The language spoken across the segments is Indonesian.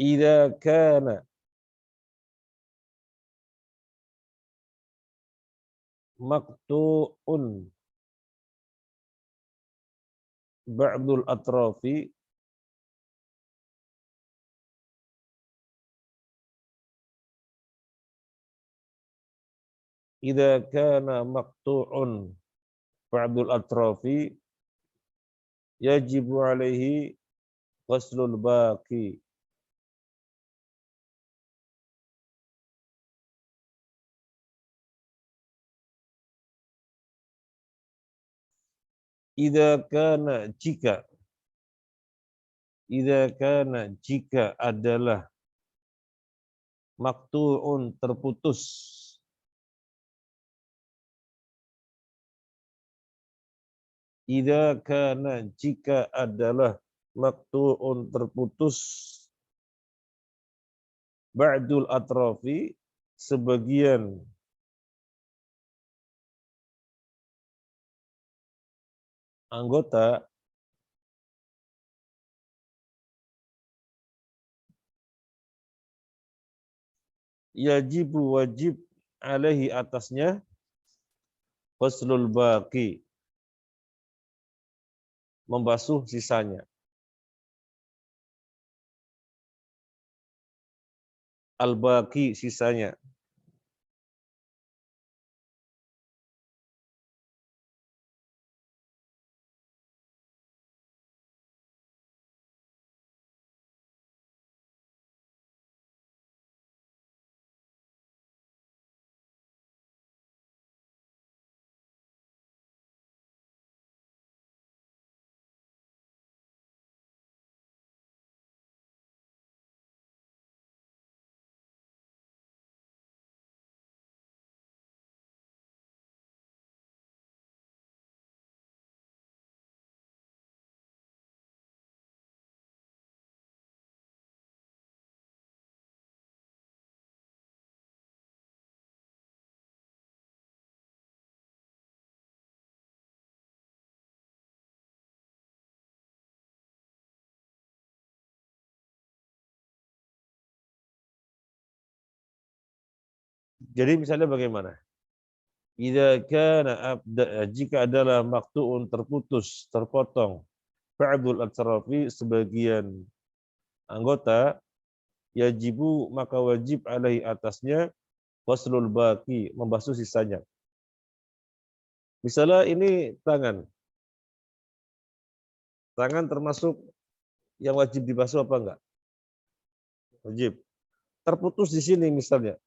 Idza kana maqtu'un ba'dul atrafi idza kana maqtu'un ba'dul atrafi yajibu alaihi ghuslul baqi. Idza kana jika adalah maqtu'un terputus idza kana jika adalah maqtu'un terputus ba'dul atrafi sebagian anggota yajibu wajib alaihi atasnya ghuslul baqi membasuh sisanya. Al-baqi sisanya. Jadi misalnya bagaimana? Jika adalah maqtu'un terputus, terpotong, ba'dul atrafi sebagian anggota, yajibu maka wajib alaihi atasnya ghuslul baqi membasuh sisanya. Misalnya ini tangan. Tangan termasuk yang wajib dibasuh apa enggak? Wajib. Terputus di sini misalnya.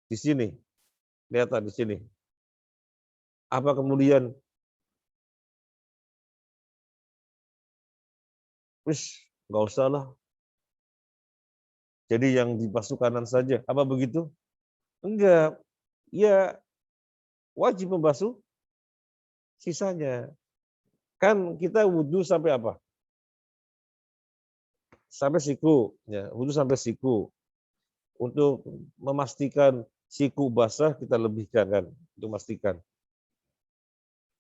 Di sini. Kelihatan di sini. Apa kemudian enggak usah lah. Jadi yang dibasuh kanan saja. Apa begitu? Enggak. Ya wajib membasuh sisanya. Kan kita wudhu sampai apa? Sampai siku. Ya, wudhu sampai siku. Untuk memastikan siku basah kita lebihkan kan. Untuk memastikan.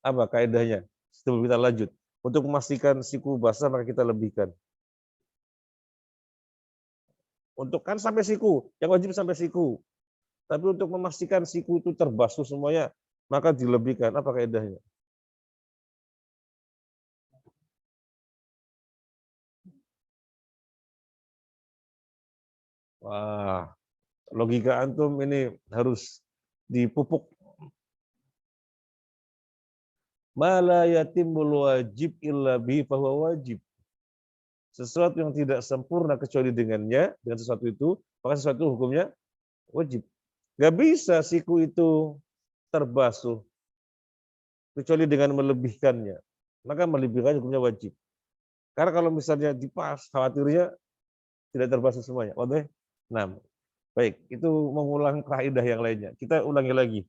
Apa kaidahnya? Sebelum kita lanjut. Untuk memastikan siku basah maka kita lebihkan. Untuk kan sampai siku. Yang wajib sampai siku. Tapi untuk memastikan siku itu terbasuh semuanya, maka dilebihkan. Apa kaidahnya? Wah, logika antum ini harus dipupuk. Ma la yatimul wajib illa bihi fahuwa wajib. Sesuatu yang tidak sempurna kecuali dengannya, dengan sesuatu itu, maka sesuatu itu hukumnya wajib. Gak bisa siku itu terbasuh kecuali dengan melebihkannya. Maka melebihkannya hukumnya wajib. Karena kalau misalnya dipas, khawatirnya tidak terbasuh semuanya. Wadah? Nah, baik, itu mengulang kaidah yang lainnya. Kita ulangi lagi.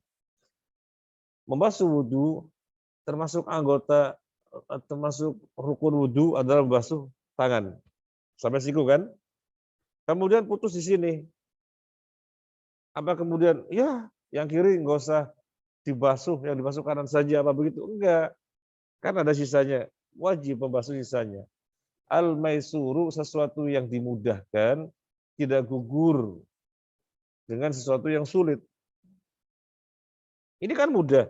Membasuh wudhu termasuk anggota, termasuk rukun wudhu adalah membasuh tangan. Sampai siku kan? Kemudian putus di sini. Apa kemudian, ya yang kiri nggak usah dibasuh, yang dibasuh kanan saja, apa begitu? Enggak. Kan ada sisanya. Wajib membasuh sisanya. Al-maisuru, sesuatu yang dimudahkan, tidak gugur dengan sesuatu yang sulit. Ini kan mudah.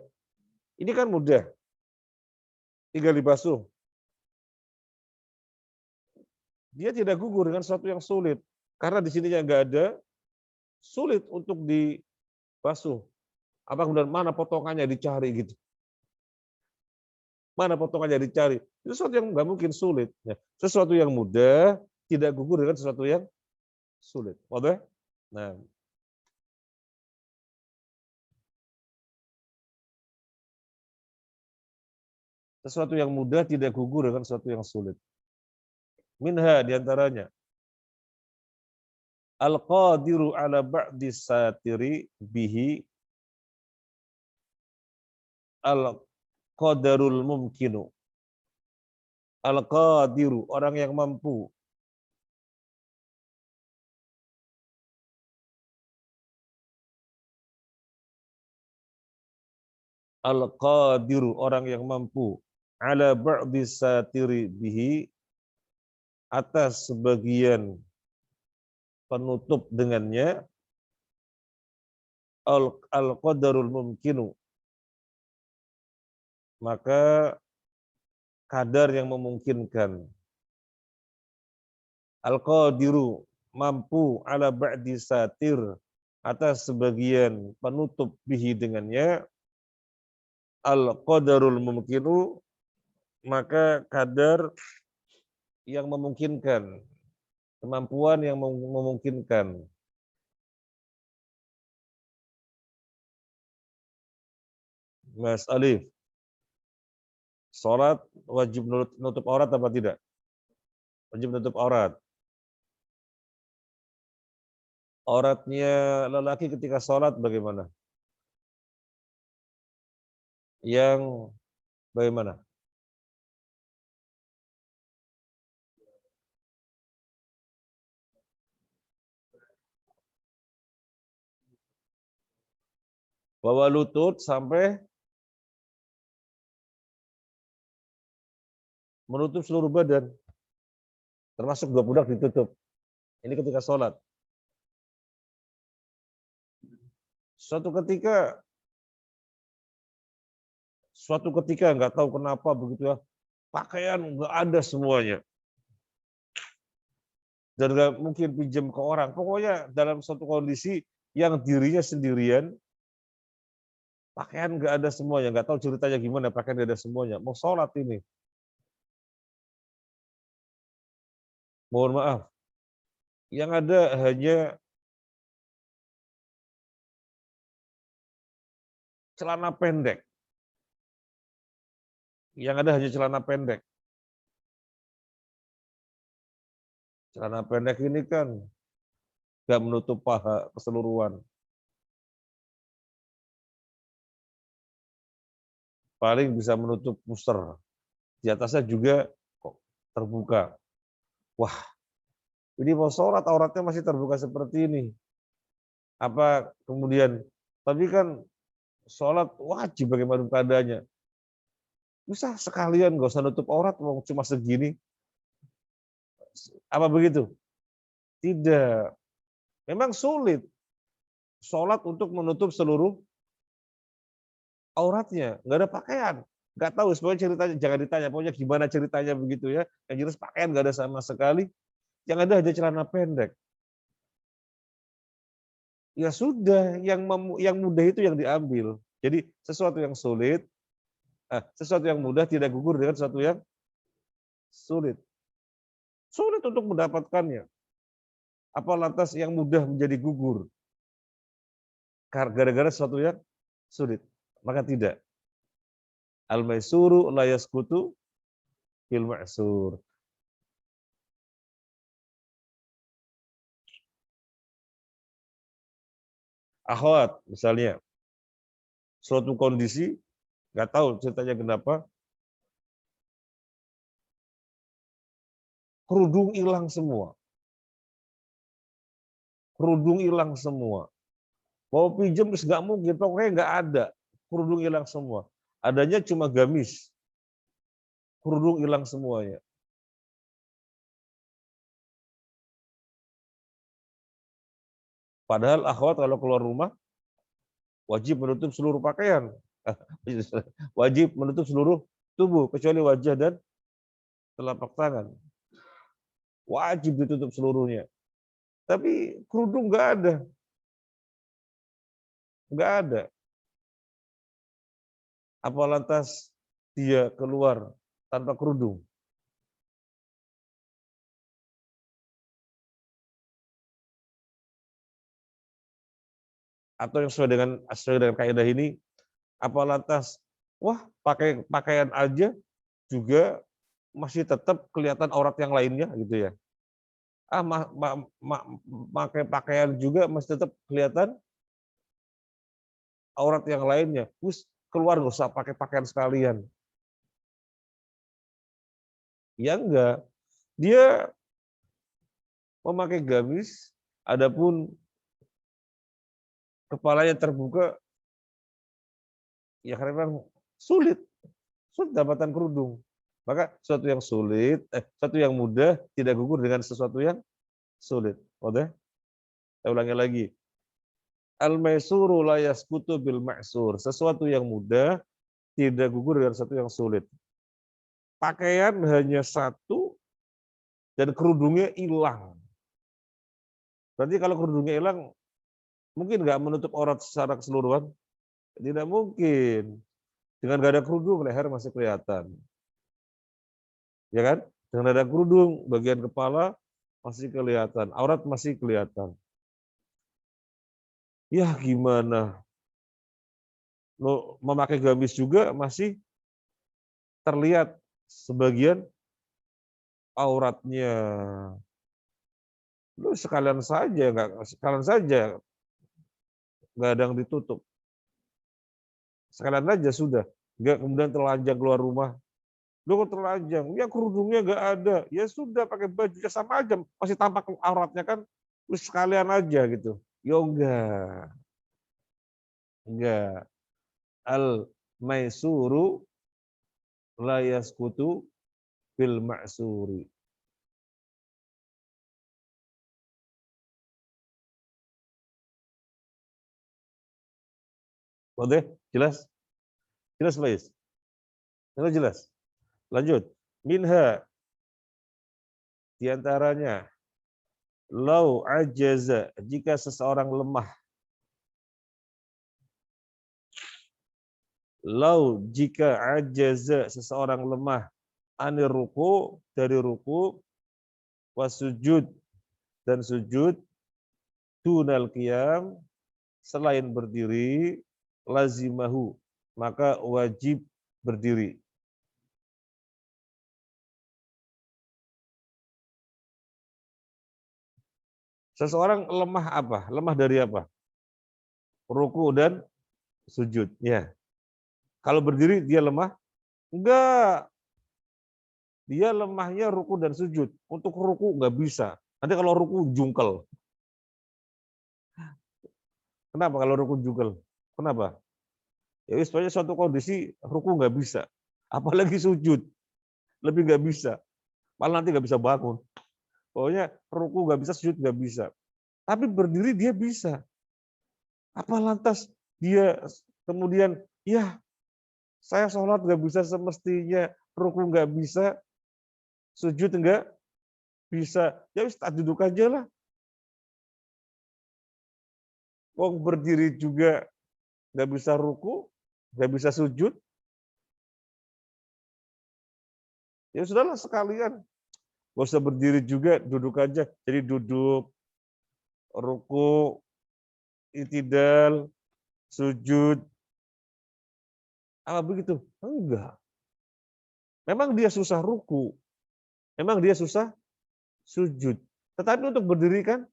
Ini kan mudah. Tinggal dibasuh. Dia tidak gugur dengan sesuatu yang sulit. Karena di sininya nggak ada, sulit untuk dibasuh. Apa kemudian mana potongannya dicari gitu. Mana potongannya dicari. Itu sesuatu yang nggak mungkin sulit. Ya. Sesuatu yang mudah tidak gugur dengan sesuatu yang sulit. Wadah? Nah, sesuatu yang mudah tidak gugur dengan sesuatu yang sulit. Minha diantaranya. Al-qadiru ala ba'di satiri bihi al-qadarul mumkinu. Al-qadiru, orang yang mampu. Al-qadiru, orang yang mampu. Ala ba'di satiri bihi, atas sebagian penutup dengannya. Al-qadarul mumkinu. Maka kadar yang memungkinkan. Al-qadiru, mampu ala ba'di satir, atas sebagian penutup bihi dengannya. Al-qadarul mumkinu, maka kadar yang memungkinkan, kemampuan yang memungkinkan. Mas Alif, sholat wajib nutup aurat apa tidak? Wajib nutup aurat. Auratnya lelaki ketika sholat bagaimana? Yang bagaimana? Bawah lutut sampai menutup seluruh badan. Termasuk dua pundak ditutup. Ini ketika sholat. Suatu ketika nggak tahu kenapa begitu ya, pakaian nggak ada semuanya. Dan nggak mungkin pinjam ke orang. Pokoknya dalam suatu kondisi yang dirinya sendirian, pakaian nggak ada semuanya, nggak tahu ceritanya gimana, pakaian nggak ada semuanya. Mau sholat ini. Mohon maaf. Yang ada hanya celana pendek. Yang ada hanya celana pendek. Celana pendek ini kan nggak menutup paha keseluruhan. Paling bisa menutup puser. Di atasnya juga kok terbuka. Wah, ini mau sholat auratnya masih terbuka seperti ini. Apa kemudian, tapi kan sholat wajib bagaimana keadaannya. Bisa sekalian nggak usah nutup aurat, cuma segini. Apa begitu? Tidak. Memang sulit sholat untuk menutup seluruh auratnya. Nggak ada pakaian. Nggak tahu sebenarnya ceritanya, jangan ditanya. Pokoknya gimana ceritanya begitu ya. Yang jelas pakaian nggak ada sama sekali. Yang ada hanya celana pendek. Ya sudah, yang mudah itu yang diambil. Jadi sesuatu yang sulit, sesuatu yang mudah tidak gugur dengan sesuatu yang sulit. Sulit untuk mendapatkannya. Apa lantas yang mudah menjadi gugur? Gara-gara sesuatu yang sulit. Maka tidak. Al-maisuru la yasqutu fil ma'sur. Akhwat misalnya, suatu kondisi nggak tahu ceritanya kenapa, kerudung hilang semua. Kerudung hilang semua. Mau pinjam terus nggak mungkin, pokoknya nggak ada. Kerudung hilang semua. Adanya cuma gamis. Kerudung hilang semuanya. Padahal akhwat kalau keluar rumah wajib menutup seluruh pakaian. Wajib menutup seluruh tubuh kecuali wajah dan telapak tangan. Wajib ditutup seluruhnya. Tapi kerudung nggak ada. Nggak ada. Apa lantas dia keluar tanpa kerudung? Atau yang sesuai dengan kaidah ini, apa lantas wah pakai pakaian aja juga masih tetap kelihatan aurat yang lainnya gitu ya. Pakai pakaian juga masih tetap kelihatan aurat yang lainnya. Terus keluar nggak usah pakai pakaian sekalian. Ya enggak. Dia memakai gamis, adapun kepalanya terbuka, ya karena memang sulit dapatkan kerudung. Maka sesuatu yang mudah tidak gugur dengan sesuatu yang sulit. Oke? Saya ulangi lagi. Al-maisuru la yasqutu bil ma'sur. Sesuatu yang mudah tidak gugur dengan sesuatu yang sulit. Pakaian hanya satu dan kerudungnya hilang. Berarti kalau kerudungnya hilang, mungkin nggak menutup aurat secara keseluruhan? Tidak mungkin. Dengan nggak ada kerudung, leher masih kelihatan. Ya kan? Dengan ada kerudung, bagian kepala masih kelihatan, aurat masih kelihatan. Ya gimana? Memakai gamis juga masih terlihat sebagian auratnya. Lu sekalian saja nggak ada yang ditutup. Sekalian aja sudah, nggak kemudian telanjang keluar rumah. Lu kok telanjang? Ya kerudungnya nggak ada. Ya sudah pakai baju ya sama aja, masih tampak auratnya kan. Lu sekalian aja gitu. Ya enggak. Enggak. Al maisuru la yasqutu bil ma'suri. Oke, jelas? Jelas, Faiz? Jelas? Lanjut. Minha di antaranya lau ajaza jika seseorang lemah. Lau jika ajaza seseorang lemah anir ruku dari ruku wasujud dan sujud dunal qiyam selain berdiri lazimahu maka wajib berdiri. Seseorang lemah apa? Lemah dari apa? Ruku dan sujud. Ya. Kalau berdiri dia lemah? Enggak. Dia lemahnya ruku dan sujud. Untuk ruku nggak bisa. Nanti kalau ruku jungkel. Kenapa kalau ruku jungkel? Kenapa? Ya supaya suatu kondisi ruku nggak bisa. Apalagi sujud. Lebih nggak bisa. Malah nanti nggak bisa bangun. Pokoknya ruku nggak bisa, sujud nggak bisa. Tapi berdiri dia bisa. Apa lantas dia kemudian, ya saya sholat nggak bisa semestinya, ruku nggak bisa, sujud nggak bisa. Ya wis tak duduk aja lah. Wong berdiri juga nggak bisa ruku, nggak bisa sujud. Ya sudahlah sekalian. Nggak usah berdiri juga, duduk aja. Jadi duduk, ruku, itidal, sujud. Apa begitu? Enggak. Memang dia susah ruku. Memang dia susah sujud. Tetapi untuk berdiri kan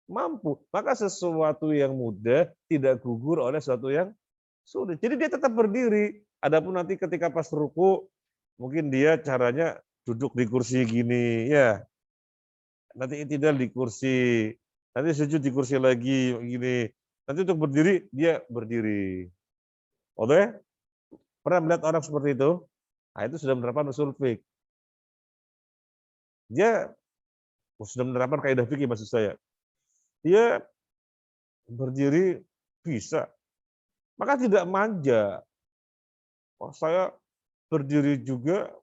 mampu. Maka sesuatu yang mudah tidak gugur oleh sesuatu yang sulit. Jadi dia tetap berdiri. Adapun nanti ketika pas ruku, mungkin dia caranya duduk di kursi gini, ya. Nanti itidal di kursi, nanti sujud di kursi lagi, gini. Nanti untuk berdiri, dia berdiri. Oke? Pernah melihat orang seperti itu? Nah, itu sudah menerapkan usul fiqh. Dia sudah menerapkan kaidah fikih maksud saya. Dia berdiri bisa. Maka tidak manja. Oh, saya berdiri juga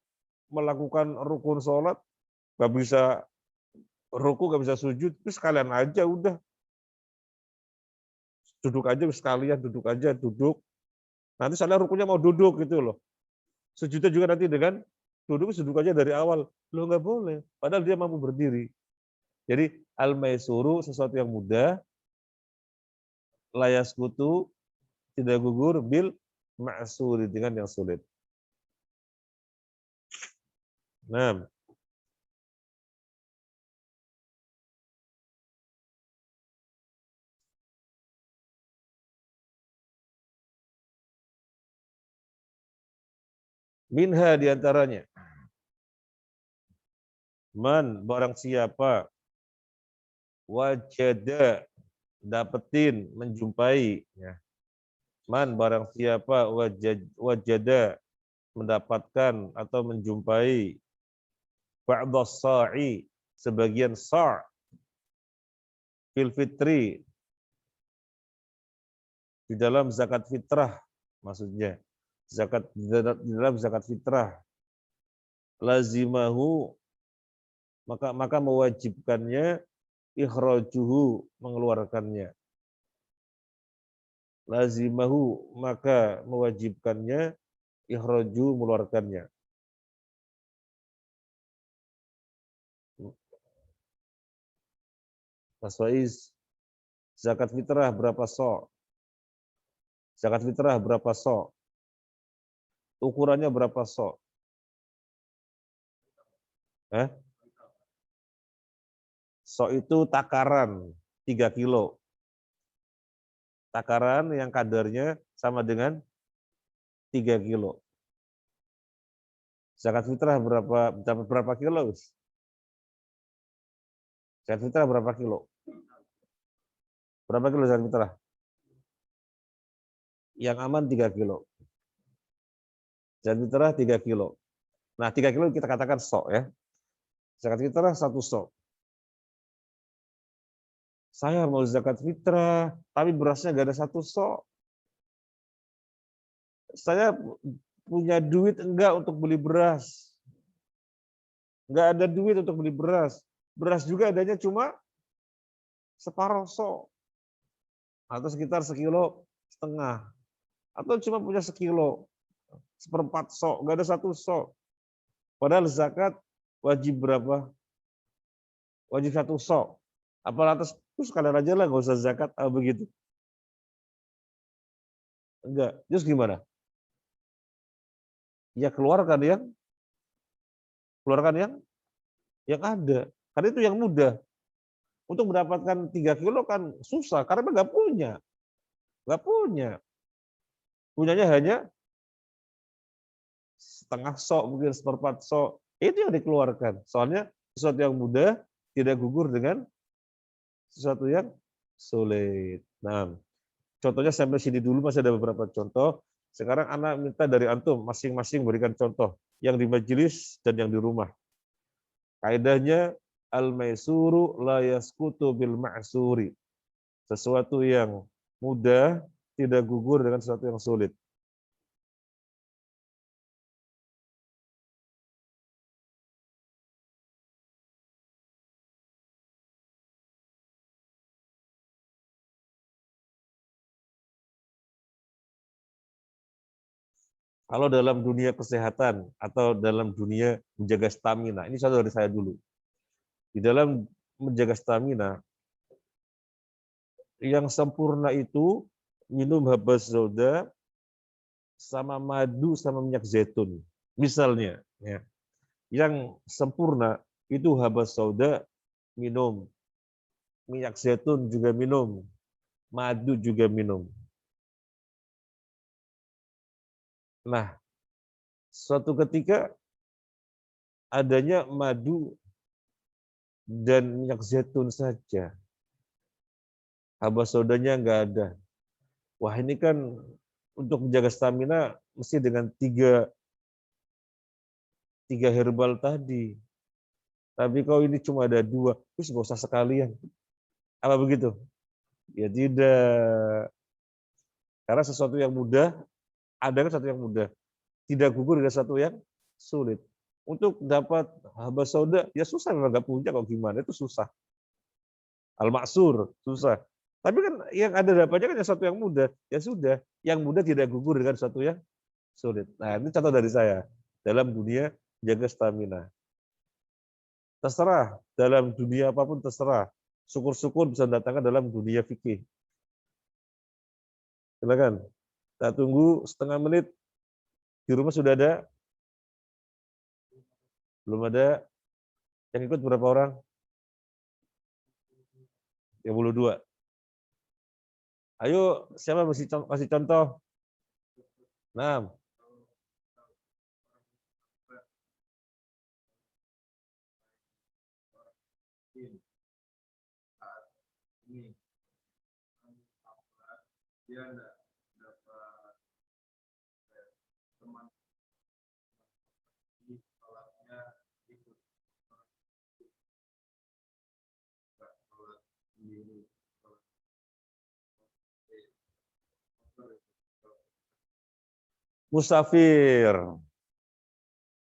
melakukan rukun sholat, nggak bisa ruku, nggak bisa sujud, terus sekalian aja udah. Duduk aja sekalian, duduk aja, duduk. Nanti saya rukunya mau duduk gitu loh. Sujudnya juga nanti dengan duduk aja dari awal. Loh nggak boleh, padahal dia mampu berdiri. Jadi al-maisuru sesuatu yang mudah, layas kutu tidak gugur bil ma'suri dengan yang sulit. Nah, minha diantaranya, man barang siapa wajada dapetin menjumpai ya. Man barang siapa wajada mendapatkan atau menjumpai ba'dhas sa'i sebagian sa' fil fitri di dalam zakat fitrah maksudnya. Zakat di dalam zakat fitrah lazimahu maka mewajibkannya ikhrajuhu mengeluarkannya. Lazimahu maka mewajibkannya ikhraju mengeluarkannya. Mas Faiz, zakat fitrah berapa so? Zakat fitrah berapa so? Ukurannya berapa so? So itu takaran 3 kilo. Takaran yang kadarnya sama dengan 3 kilo. Zakat fitrah berapa kilo? Zakat fitrah berapa kilo? Berapa kilo zakat fitrah? Yang aman 3 kilo. Zakat fitrah 3 kilo. Nah, 3 kilo kita katakan sok ya. Zakat fitrah 1 sok. Saya mau zakat fitrah, tapi berasnya nggak ada 1 sok. Saya punya duit enggak untuk beli beras. Nggak ada duit untuk beli beras. Beras juga adanya cuma separuh sok. Atau sekitar 1,5 kilo. Atau cuma punya 1 kilo. 1/4 sok. Nggak ada 1 sok. Padahal zakat wajib berapa? Wajib 1 sok. Apa lantas terus sekalian aja lah nggak usah zakat begitu? Enggak. Terus gimana? Ya keluarkan yang ada. Karena itu yang mudah. Untuk mendapatkan 3 kilo kan susah karena nggak punya. Nggak punya. Punyanya hanya setengah sok, mungkin 1/4 sok. Itu yang dikeluarkan. Soalnya sesuatu yang mudah tidak gugur dengan sesuatu yang sulit. Nah, contohnya sampai sini dulu, masih ada beberapa contoh. Sekarang anak minta dari antum masing-masing berikan contoh yang di majelis dan yang di rumah. Kaidahnya al-maisuru la yasqutu bil ma'suri. Sesuatu yang mudah tidak gugur dengan sesuatu yang sulit. Kalau dalam dunia kesehatan atau dalam dunia menjaga stamina, ini contoh dari saya dulu. Di dalam menjaga stamina, yang sempurna itu minum habas sauda sama madu sama minyak zaitun. Misalnya, ya. Yang sempurna itu habas sauda minum, minyak zaitun juga minum, madu juga minum. Nah, suatu ketika adanya madu dan minyak zaitun saja. Habas saudanya nggak ada. Wah, ini kan untuk menjaga stamina mesti dengan tiga herbal tadi. Tapi kalau ini cuma ada 2, terus nggak usah sekalian. Apa begitu? Ya tidak. Karena sesuatu yang mudah, ada kan sesuatu yang mudah. Tidak gugur dengan sesuatu yang sulit. Untuk dapat haba sauda, ya susah memang nggak punya kok gimana, itu susah. Al-maksur, susah. Tapi kan yang ada dapatnya kan sesuatu yang mudah, ya sudah. Yang mudah tidak gugur dengan sesuatu yang sulit. Nah, ini contoh dari saya. Dalam dunia jaga stamina. Terserah, dalam dunia apapun terserah. Syukur-syukur bisa datangkan dalam dunia fikih. Silakan. Kita tunggu setengah menit. Di rumah sudah ada? Belum ada? Yang ikut berapa orang? 32. Ayo, siapa masih contoh? 6. Musafir.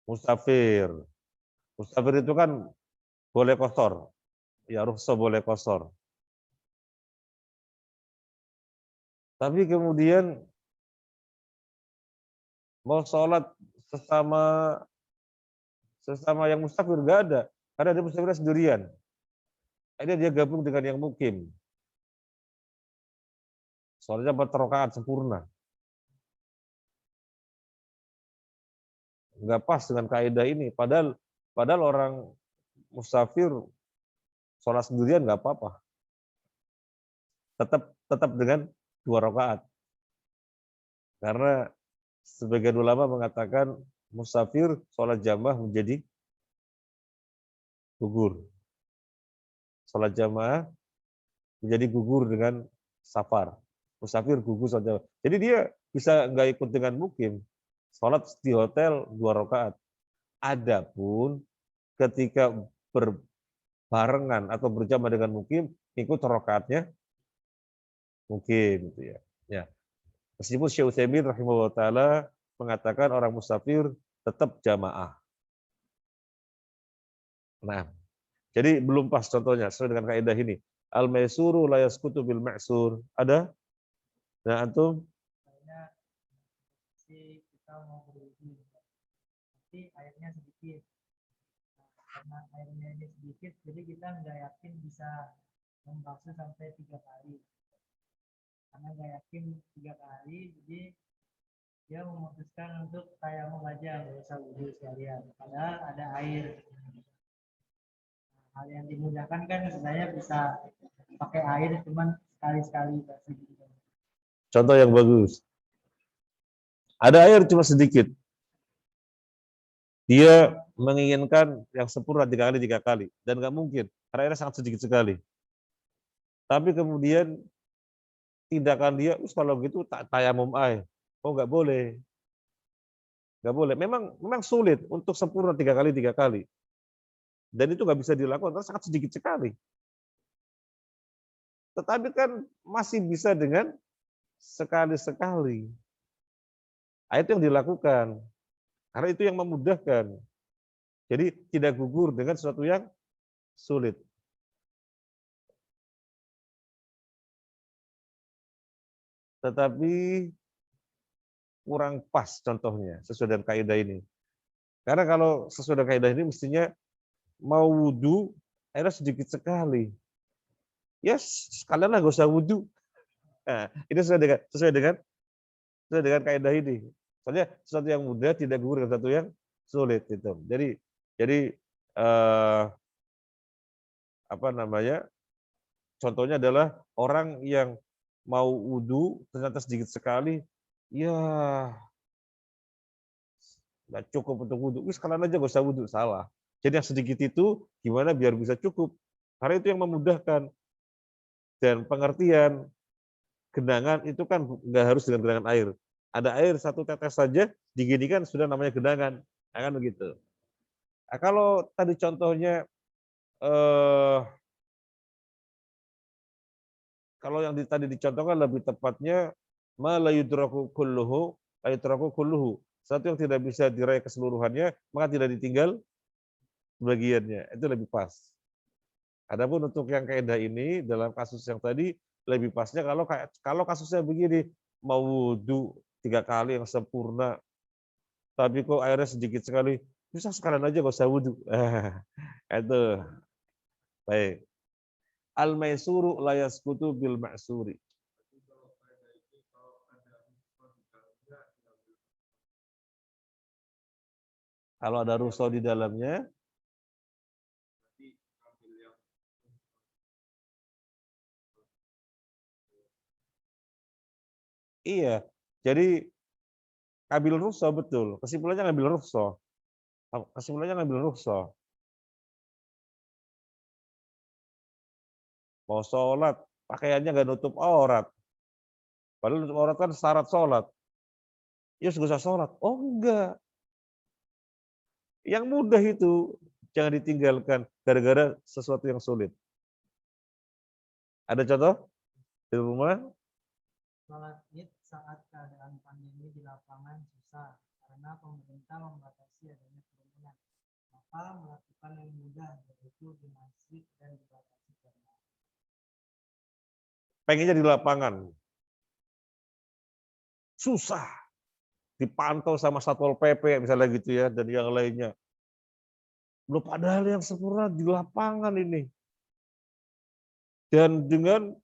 Musafir. Musafir itu kan boleh kosor. Ya, rukhsah boleh kosor. Tapi kemudian mau sholat sesama sesama yang musafir nggak ada. Karena dia musafir sendirian. Akhirnya dia gabung dengan yang mukim. Sholatnya 4 rakaat sempurna. Nggak pas dengan kaidah ini. Padahal orang musafir sholat sendirian nggak apa-apa. Tetap dengan 2 rakaat. Karena sebagian ulama mengatakan musafir sholat jamaah menjadi gugur. Sholat jamaah menjadi gugur dengan safar. Musafir gugur sholat jamaah. Jadi dia bisa nggak ikut dengan mukim. Sholat di hotel 2 rakaat. Adapun ketika berbarengan atau berjamaah dengan mukim, ikut rakaatnya mukim. Gitu ya. Ya. Meskipun Syekh Utsaimin rahimahullah ta'ala mengatakan orang musafir tetap jamaah. Nah, jadi belum pas contohnya sesuai dengan kaidah ini. Al-maisuru la yasqutu bil ma'sur. Ada? Nah, antum? Kita mau berwudu, tapi airnya sedikit. Karena airnya ini sedikit, jadi kita nggak yakin bisa membasuh sampai 3 kali. Karena nggak yakin 3 kali, jadi dia memutuskan untuk tayamum aja, nggak usah wudhu sekalian. Padahal ada air. Hal yang dimudahkan kan sebenarnya bisa pakai air, cuman sekali-sekali. Contoh yang bagus. Ada air cuma sedikit. Dia menginginkan yang sempurna 3 kali, 3 kali. Dan nggak mungkin, karena airnya sangat sedikit sekali. Tapi kemudian tindakan dia, kalau gitu tak tayamum air. Oh nggak boleh. Nggak boleh. Memang sulit untuk sempurna 3 kali, 3 kali. Dan itu nggak bisa dilakukan, karena sangat sedikit sekali. Tetapi kan masih bisa dengan sekali-sekali. Itu yang dilakukan. Karena itu yang memudahkan. Jadi tidak gugur dengan sesuatu yang sulit. Tetapi kurang pas contohnya sesuai dengan kaidah ini. Karena kalau sesuai dengan kaidah ini mestinya mau wudhu airnya sedikit sekali. Ya sekalian lah gak usah wudhu. Nah, ini sesuai dengan kaidah ini. Soalnya sesuatu yang mudah tidak gugur dengan sesuatu yang sulit itu. Jadi apa namanya? Contohnya adalah orang yang mau wudhu ternyata sedikit sekali, ya nggak cukup untuk wudhu. Sekalian aja gak usah wudhu, salah. Jadi yang sedikit itu gimana biar bisa cukup. Karena itu yang memudahkan. Dan pengertian genangan itu kan nggak harus dengan genangan air. Ada air 1 tetes saja, diginikan sudah namanya genangan. Nah, kan begitu. Nah, kalau tadi contohnya kalau yang tadi dicontohkan lebih tepatnya ma la yudraku kulluhu, la yudraku kulluhu. Satu yang tidak bisa diraih keseluruhannya, maka tidak ditinggal bagiannya. Itu lebih pas. Adapun untuk yang kaidah ini dalam kasus yang tadi lebih pasnya kalau kasusnya begini, mau wudu 3 kali yang sempurna, tapi kok airnya sedikit sekali, bisa sekalian aja nggak usah wudu. Itu baik. Al maisuru la yasqutu bil ma'suri. Kalau ada ruso di dalamnya, iya. Jadi ngambil ruso betul. Kesimpulannya ngambil ruso. Kesimpulannya ngambil ruso. Mau sholat, pakaiannya nggak nutup aurat. Padahal nutup aurat kan syarat sholat. Ya nggak usah sholat. Oh enggak. Yang mudah itu jangan ditinggalkan gara-gara sesuatu yang sulit. Ada contoh di rumah? Sholat Id saat keadaan pandemi di lapangan susah karena pemerintah membatasi adanya kerumunan. Maka melakukan yang mudah yaitu di masjid dan dibatasi jamaah. Pengennya di lapangan. Susah. Dipantau sama Satpol PP misalnya gitu ya dan yang lainnya. Loh padahal yang sempurna di lapangan ini. Dan dengan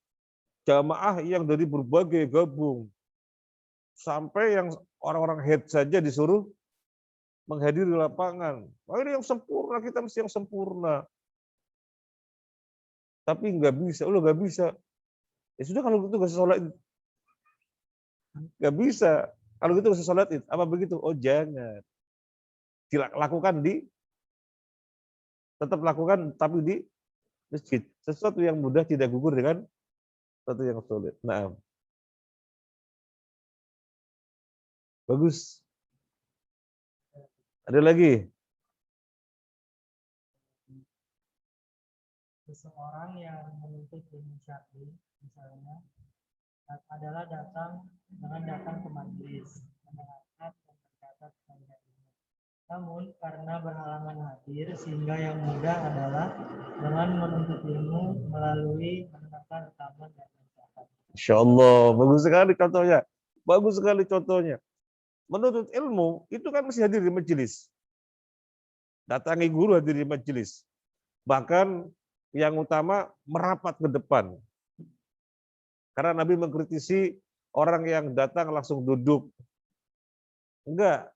jamaah yang dari berbagai gabung. Sampai yang orang-orang head saja disuruh menghadiri lapangan. Oh, ini yang sempurna, kita mesti yang sempurna. Tapi nggak bisa, nggak bisa. Ya sudah kalau gitu nggak usah sholat. Nggak bisa. Kalau gitu nggak usah sholat. Apa begitu? Oh jangan. Lakukan tetap lakukan tapi di masjid. Sesuatu yang mudah tidak gugur dengan sesuatu yang sulit. Nah, bagus. Ada lagi? Seseorang yang menuntut ilmu syar'i misalnya adalah datang ke majelis mendengarkan dan mencatat faedah ilmu. Namun karena berhalangan hadir sehingga yang mudah adalah dengan menuntut ilmu melalui mendengarkan rekaman dan mencatat. Insya Allah, bagus sekali contohnya. Bagus sekali contohnya. Menuntut ilmu itu kan mesti hadir di majelis. Datangi guru hadir di majelis. Bahkan yang utama merapat ke depan. Karena Nabi mengkritisi orang yang datang langsung duduk. Enggak,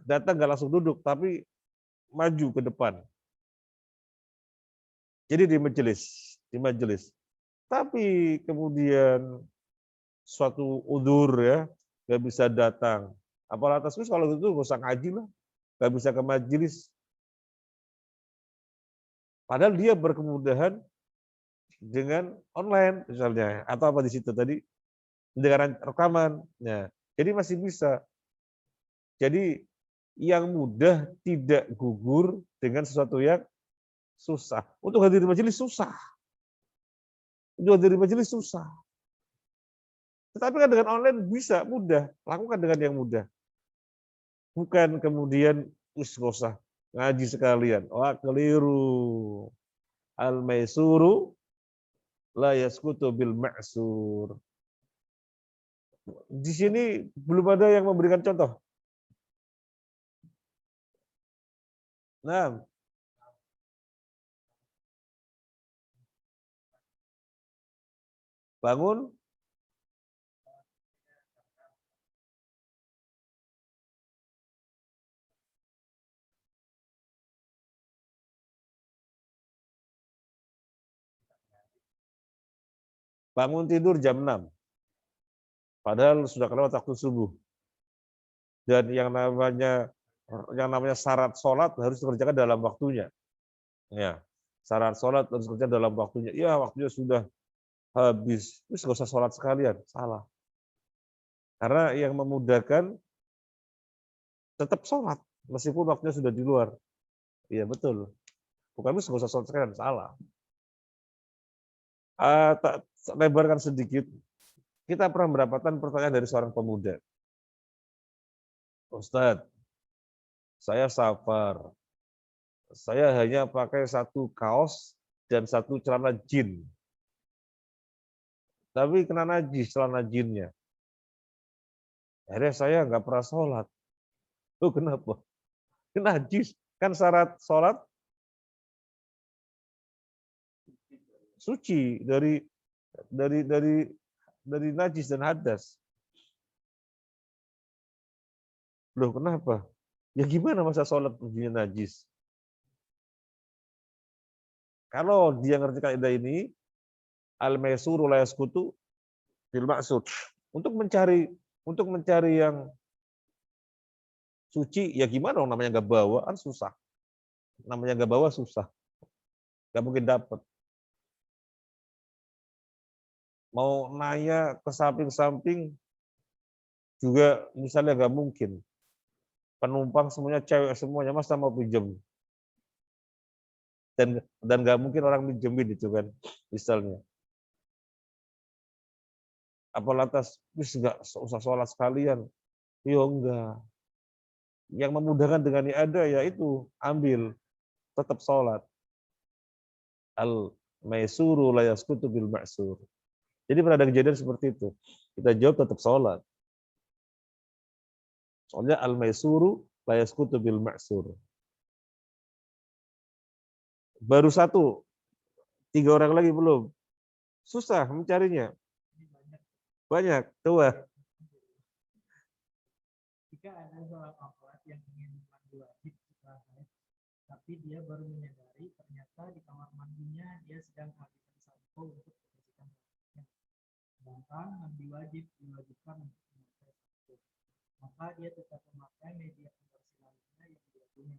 datang enggak langsung duduk, tapi maju ke depan. Jadi di majelis. Tapi kemudian suatu udur ya, nggak bisa datang. Apalagi atas kalau gitu nggak usah ngaji lah, nggak bisa ke majelis. Padahal dia berkemudahan dengan online misalnya, atau apa di situ tadi dengan rekaman. Nah, jadi masih bisa. Jadi yang mudah tidak gugur dengan sesuatu yang susah. Untuk hadir di majelis susah. Untuk hadir di majelis susah. Tetapi kan dengan online bisa, mudah. Lakukan dengan yang mudah. Bukan kemudian nggak usah ngaji sekalian. Wah, keliru. Al-maisuru la yaskutu bil ma'sur. Di sini belum ada yang memberikan contoh. Nah, bangun tidur jam 6. Padahal sudah kelewat waktu subuh. Dan yang namanya syarat sholat harus dikerjakan dalam waktunya. Ya, syarat sholat harus dikerjakan dalam waktunya. Ya, waktunya sudah habis. Terus nggak usah sholat sekalian. Salah. Karena yang memudahkan tetap sholat. Meskipun waktunya sudah di luar. Iya, betul. Bukan nggak usah sholat sekalian. Salah. lebarkan sedikit. Kita pernah mendapatkan pertanyaan dari seorang pemuda. Ustadz, saya safar. Saya hanya pakai satu kaos dan satu celana jin. Tapi kena najis celana jinnya. Akhirnya saya nggak pernah sholat. Tuh kenapa? Kena najis. Kan syarat sholat suci dari najis dan hadas. Loh kenapa? Ya gimana masa sholat jinnya najis? Kalau dia ngerti kaidah ini, al-maisuru la yasqutu bil ma'sud. Untuk mencari yang suci, ya gimana dong namanya nggak bawa, kan susah. Namanya nggak bawa susah. Nggak mungkin dapat. Mau nanya ke samping-samping juga misalnya nggak mungkin. Penumpang semuanya cewek semuanya, masa mau pinjam? Dan nggak mungkin orang minjemin itu kan, misalnya. Apa lantas, wis nggak usah sholat sekalian? Yo enggak. Yang memudahkan dengan yang ada yaitu ambil, tetap sholat. Al-maisuru la yasqutu bil ma'sur. Jadi pernah ada kejadian seperti itu. Kita jawab tetap sholat. Soalnya al-maisuru la yasqutu bil ma'sur. Baru satu, 3 orang lagi belum. Susah mencarinya. Banyak, coba. Jika ada seorang akhwat yang ingin mandi wajib setelah haid, tapi dia baru menyadari ternyata di kamar mandinya dia sedang menghabiskan sampo untuk membersihkan rambutnya. Sedangkan mandi wajib diwajibkan untuk memakai sampo. Maka dia tetap memakai media pembersih rambutnya yang dia punya,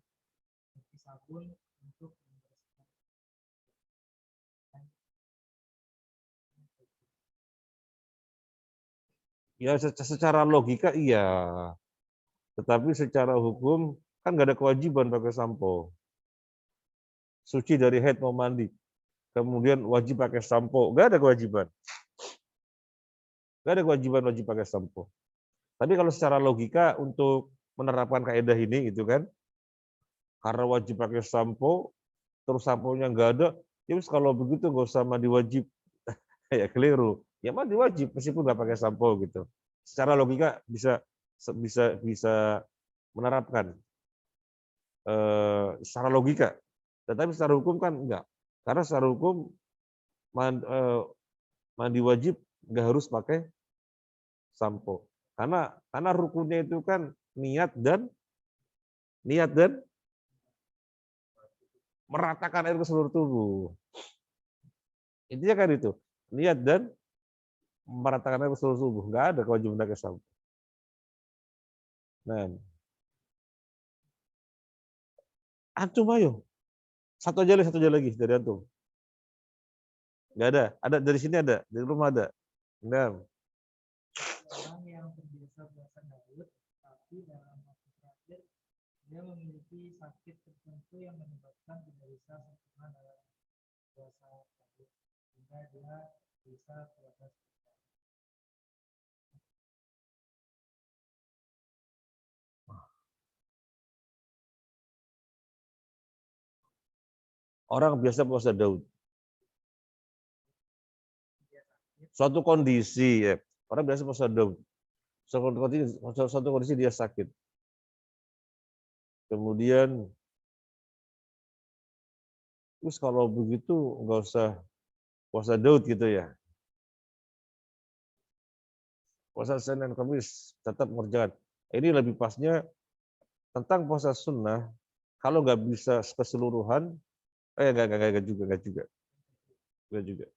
seperti sabun untuk membersihkan. Ya secara logika iya. Tetapi secara hukum kan nggak ada kewajiban pakai sampo. Suci dari haid mau mandi. Kemudian wajib pakai sampo. Nggak ada kewajiban. Nggak ada kewajiban wajib pakai sampo. Tapi kalau secara logika untuk menerapkan kaidah ini gitu kan, karena wajib pakai sampo, terus samponya nggak ada, ya kalau begitu nggak usah mandi wajib. Ya keliru. Ya mandi wajib meskipun nggak pakai sampo gitu. Secara logika bisa menerapkan secara logika. Tetapi secara hukum kan enggak. Karena secara hukum mandi wajib nggak harus pakai sampo. Karena rukunnya itu kan niat dan meratakan air ke seluruh tubuh. Intinya kan itu, niat dan meratakan air ke seluruh tubuh. Nggak ada kewajiban pakai sampo. Nah, antum ayo. Satu aja lagi dari antum. Nggak ada. Ada dari sini ada, dari rumah ada. Nah. Orang yang terbiasa puasa Daud, tapi dalam waktu terakhir dia memiliki sakit tertentu yang menyebabkan tidak bisa sempurna dalam puasa Daud, sehingga dia bisa puasa. Orang biasa puasa Daud. Suatu kondisi ya. Orang biasa puasa Daud. Suatu kondisi dia sakit. Kemudian terus kalau begitu nggak usah puasa Daud gitu ya. Puasa Senin Kamis tetap mengerjakan. Ini lebih pasnya tentang puasa sunnah. Kalau nggak bisa keseluruhan, nggak juga.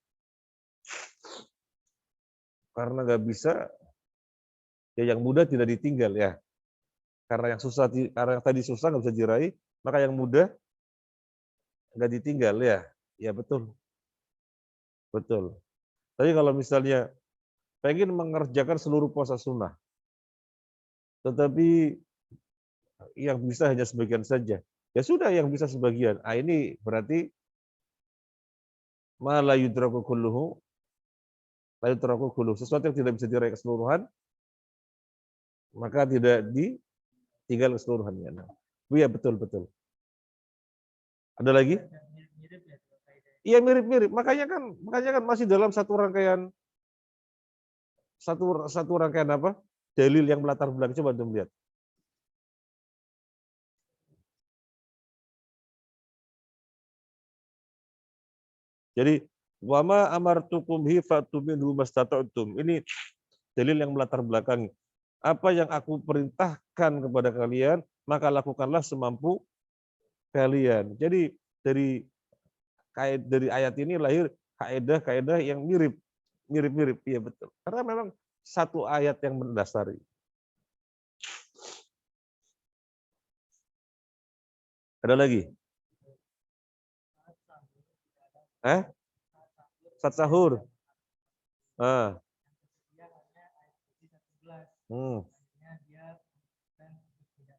Karena nggak bisa, ya yang mudah tidak ditinggal ya. Karena yang tadi susah nggak bisa diraih, maka yang mudah nggak ditinggal ya. Ya betul. Tapi kalau misalnya pengen mengerjakan seluruh puasa sunnah, tetapi yang bisa hanya sebagian saja, ya sudah yang bisa sebagian. Ini berarti ma la yudraku kulluhu la yutraku kulluh. Sesuatu yang tidak bisa diraih keseluruhan, maka tidak ditinggal keseluruhannya. Nah, iya betul betul. Ada lagi? Mirip ya kalau kaidahnya. Iya mirip-mirip. Makanya kan masih dalam satu rangkaian satu rangkaian apa? Dalil yang melatar belakang. Coba antum lihat. Jadi wama amartukum hi fa'tu minhu mastata'tum. Ini dalil yang melatar belakang. Apa yang aku perintahkan kepada kalian, maka lakukanlah semampu kalian. Jadi dari ayat ini lahir kaidah-kaidah yang mirip-mirip. Iya betul. Karena memang satu ayat yang mendasari. Ada lagi? Saat sahur. Ah. Dia hanya ayat 11. Hmm. Akhirnya dia bukan tidak.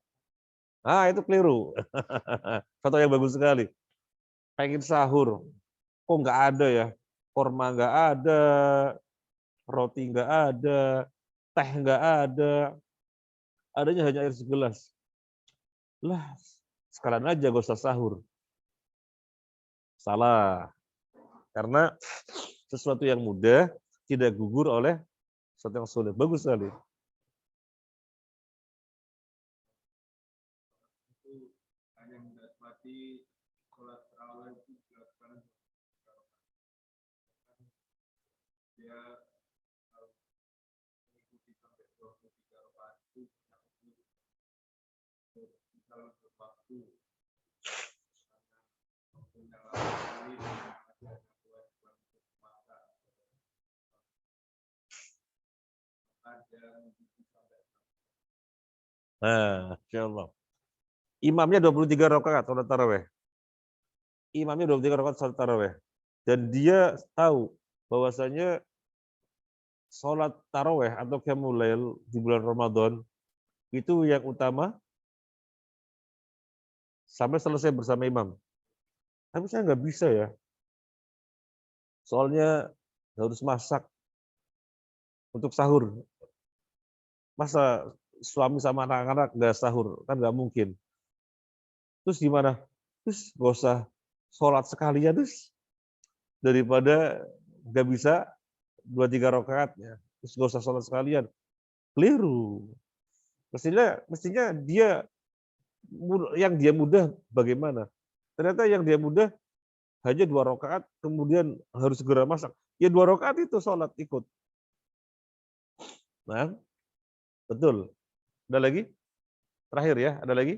Itu keliru. Satu yang bagus sekali. Pengen sahur. Kok nggak ada ya? Korma nggak ada, roti nggak ada, teh nggak ada. Adanya hanya air segelas. Lah, sekalian aja gak usah sahur. Salah. Karena sesuatu yang mudah tidak gugur oleh sesuatu yang sulit. Bagus sekali. Itu hanya mendapati sholat tarawih itu dilakukan dia kalau mengikuti sampai 23 rakaat itu misal berwaktu karena punya ini ada kewajiban untuk puasa ada mengikuti sampai Nah, insyaallah. Imamnya 23 rakaat sholat tarawih. Imamnya 23 rakaat sholat tarawih. Dan dia tahu bahwasanya sholat tarawih atau qiyamul lail di bulan Ramadan itu yang utama sampai selesai bersama imam. Tapi saya nggak bisa ya. Soalnya harus masak untuk sahur. Masa suami sama anak-anak nggak sahur? Kan nggak mungkin. Terus gimana? Terus nggak usah sholat sekalian terus. Daripada nggak bisa 2-3 rakaat ya. Terus nggak usah sholat sekalian. Keliru. Mestinya yang dia mudah bagaimana? Ternyata yang dia mudah hanya 2 rakaat, kemudian harus segera masak. Ya 2 rakaat itu sholat ikut. Nah, betul. Ada lagi? Terakhir ya, ada lagi?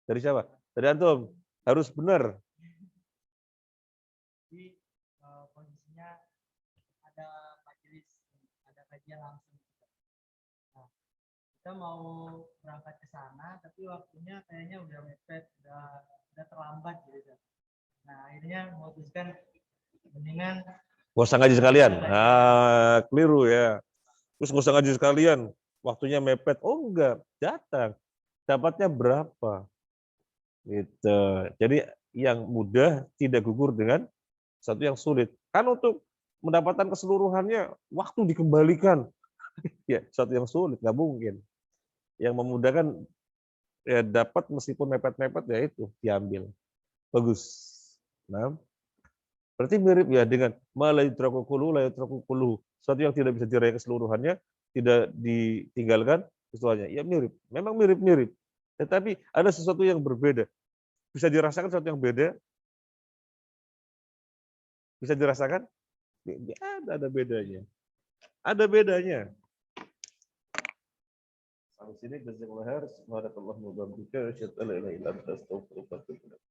Dari siapa? Dari antum. Harus benar. Jadi kondisinya ada majelis, ada kajian langsung. Nah, kita mau berangkat ke sana, tapi waktunya kayaknya udah mepet, udah terlambat gitu. Nah, akhirnya memutuskan mendingan Gak usah ngaji sekalian. Keliru ya. Terus gak usah ngaji sekalian. Waktunya mepet. Oh enggak, datang. Dapatnya berapa? Gitu. Jadi yang mudah tidak gugur dengan satu yang sulit. Kan untuk mendapatkan keseluruhannya waktu dikembalikan. Ya, satu yang sulit nggak mungkin. Yang memudahkan ya dapat meskipun mepet-mepet ya itu diambil. Bagus. Nah, berarti mirip ya dengan malayutraku kullu. Sesuatu yang tidak bisa diraih keseluruhannya, tidak ditinggalkan keseluruhannya. Ya mirip. Memang mirip-mirip. Tetapi ada sesuatu yang berbeda. Bisa dirasakan sesuatu yang beda? Bisa dirasakan? Ada bedanya. Ada bedanya. Sampai sini jazakallahu khairan. Subhanallahi wa bihamdihi, asyhadu an la ilaha illa anta, astaghfiruka wa atubu ilaik.